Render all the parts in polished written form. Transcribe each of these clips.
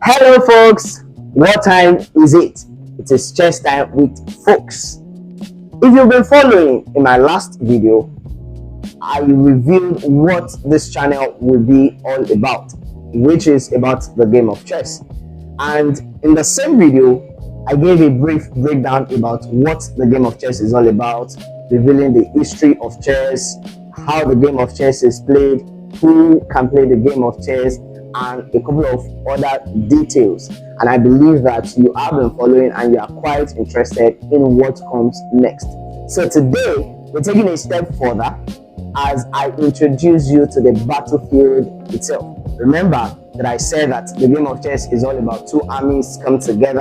Hello, folks. What time is it? It is chess time with folks. If you've been following in my last video, I revealed what this channel will be all about, which is about the game of chess. And in the same video, I gave a brief breakdown about what the game of chess is all about, revealing the history of chess, how the game of chess is played, who can play the game of chess, and a couple of other details. And I believe that you have been following and you are quite interested in what comes next. So today we're taking a step further as I introduce you to the battlefield itself. Remember that I said that the game of chess is all about two armies come together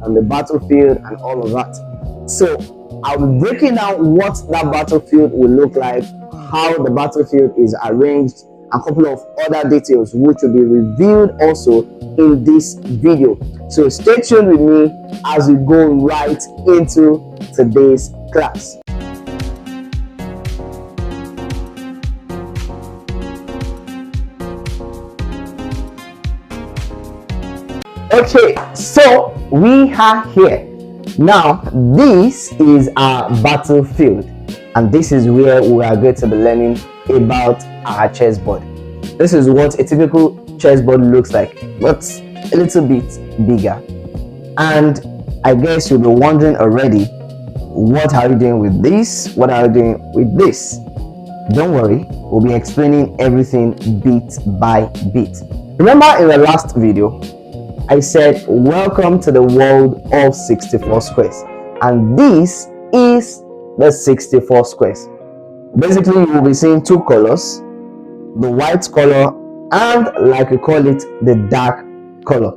on the battlefield and all of that. So I'll be breaking down what that battlefield will look like, how the battlefield is arranged, a couple of other details which will be revealed also in this video. So stay tuned with me as we go right into today's class. Okay, so we are here. Now, this is our battlefield, and this is where we are going to be learning about our chessboard. This is what a typical chessboard looks like, but a little bit bigger. And I guess you'll be wondering already, what are you doing with this? What are you doing with this? Don't worry, we'll be explaining everything bit by bit. Remember in the last video, I said, welcome to the world of 64 squares. And this is the 64 squares. Basically, you will be seeing two colors, the white color and, like we call it, the dark color.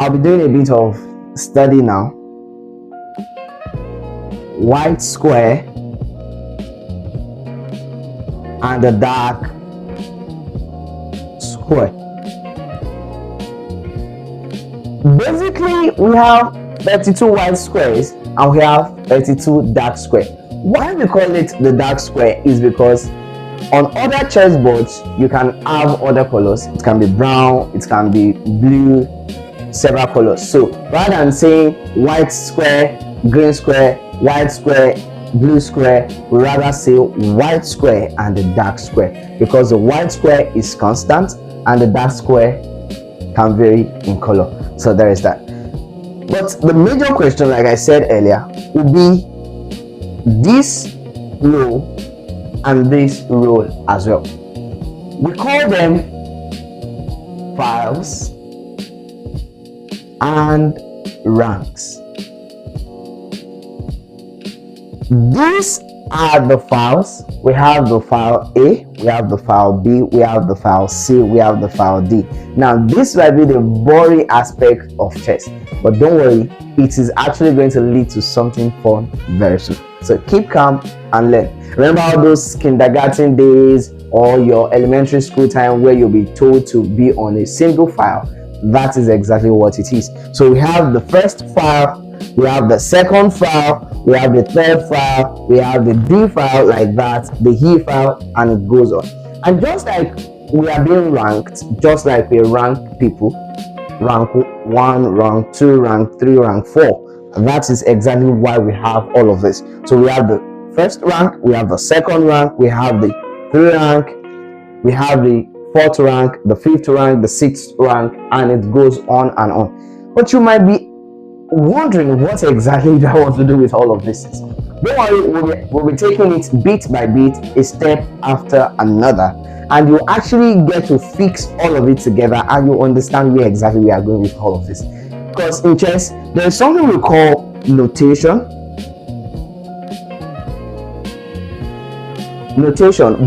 I'll be doing a bit of study now. White square and the dark square. Basically, we have 32 white squares and we have 32 dark squares. Why we call it the dark square is because on other chessboards you can have other colors. It can be brown, it can be blue, several colors. So rather than saying white square, green square, white square, blue square, we rather say white square and the dark square, because the white square is constant and the dark square can vary in color. So there is that. But the major question, like I said earlier, would be this row and this row as well. We call them files and ranks. These are the files. We have the file A, we have the file B, we have the file C, we have the file D. Now this might be the boring aspect of chess, but don't worry, it is actually going to lead to something fun very soon. So keep calm and learn. Remember all those kindergarten days or your elementary school time where you'll be told to be on a single file? That is exactly what it is. So we have the first file, we have the second file, we have the third file, we have the D file like that, the E file, and it goes on. And just like we are being ranked, just like we rank people, rank 1, rank 2, rank 3, rank 4, that is exactly why we have all of this. So we have the first rank, we have the second rank, we have the third rank, we have the fourth rank, the fifth rank, the sixth rank, and it goes on and on. But you might be wondering what exactly do I want to do with all of this. Don't worry, we'll be taking it bit by bit, a step after another, and you actually get to fix all of it together and you understand where exactly we are going with all of this. Because in chess, there is something we call notation,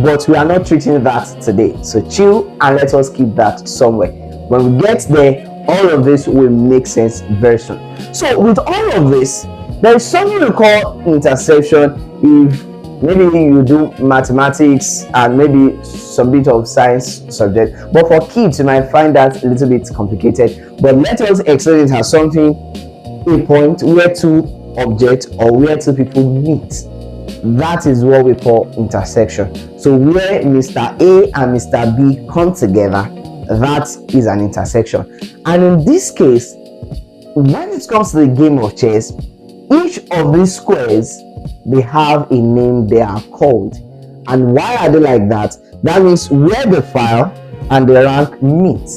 but we are not treating that today. So chill and let us keep that somewhere. When we get there, all of this will make sense very soon. So with all of this, there is something we call intersection. If maybe you do mathematics and maybe some bit of science subject, but for kids you might find that a little bit complicated. But let us explain it as something, a point where two objects or where two people meet. That is what we call intersection. So where Mr. A and Mr. B come together That is an intersection. And in this case, when it comes to the game of chess, each of these squares, they have a name they are called. And why are they like that? That means where the file and the rank meet,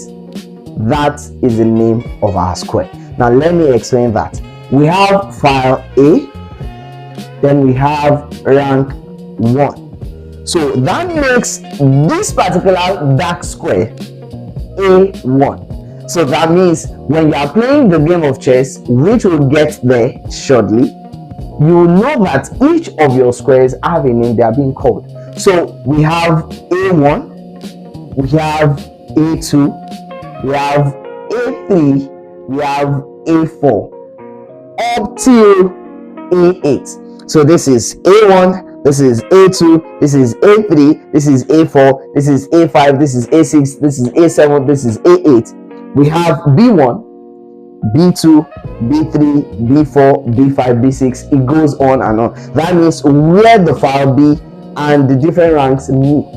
that is the name of our square. Now let me explain that. We have file A, then we have rank 1. So that makes this particular dark square A1. So that means when you are playing the game of chess, which we'll get there shortly, you will know that each of your squares have a name they are being called. So we have A1, we have A2, we have A3, we have A4, up till A8. So this is A1, this is A2, this is A3, this is A4, this is A5, this is A6, this is A7, this is A8. We have B1, B2, B3, B4, B5, B6. It goes on and on. That means where the file B and the different ranks meet,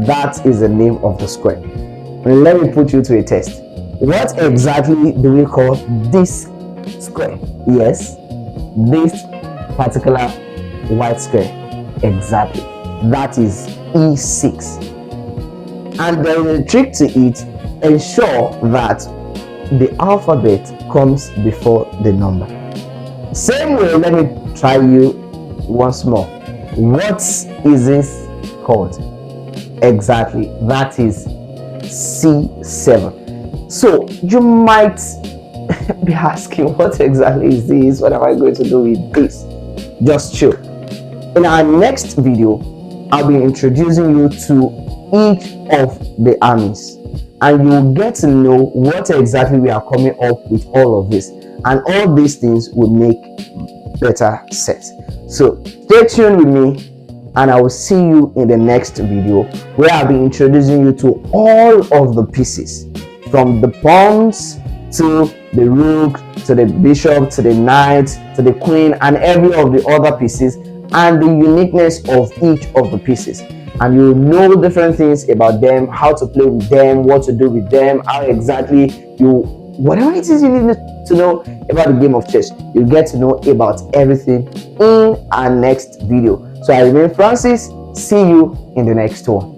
that is the name of the square. And let me put you to a test. What exactly do we call this square? Yes, this particular white square. Exactly. That is E6. And there is a trick to it. Ensure that the alphabet comes before the number. Same way, let me try you once more. What is this called? Exactly, that is C7. So you might be asking, what exactly is this? What am I going to do with this? Just chill. In our next video, I'll be introducing you to each of the armies, and you'll get to know what exactly we are coming up with all of this, and all these things will make better sense. So stay tuned with me, and I will see you in the next video, where I'll be introducing you to all of the pieces, from the pawns to the rook to the bishop to the knight to the queen, and every of the other pieces, and the uniqueness of each of the pieces. And you'll know different things about them, how to play with them, what to do with them, how exactly whatever it is you need to know about the game of chess, you get to know about everything in our next video. So I remain Francis. See you in the next one.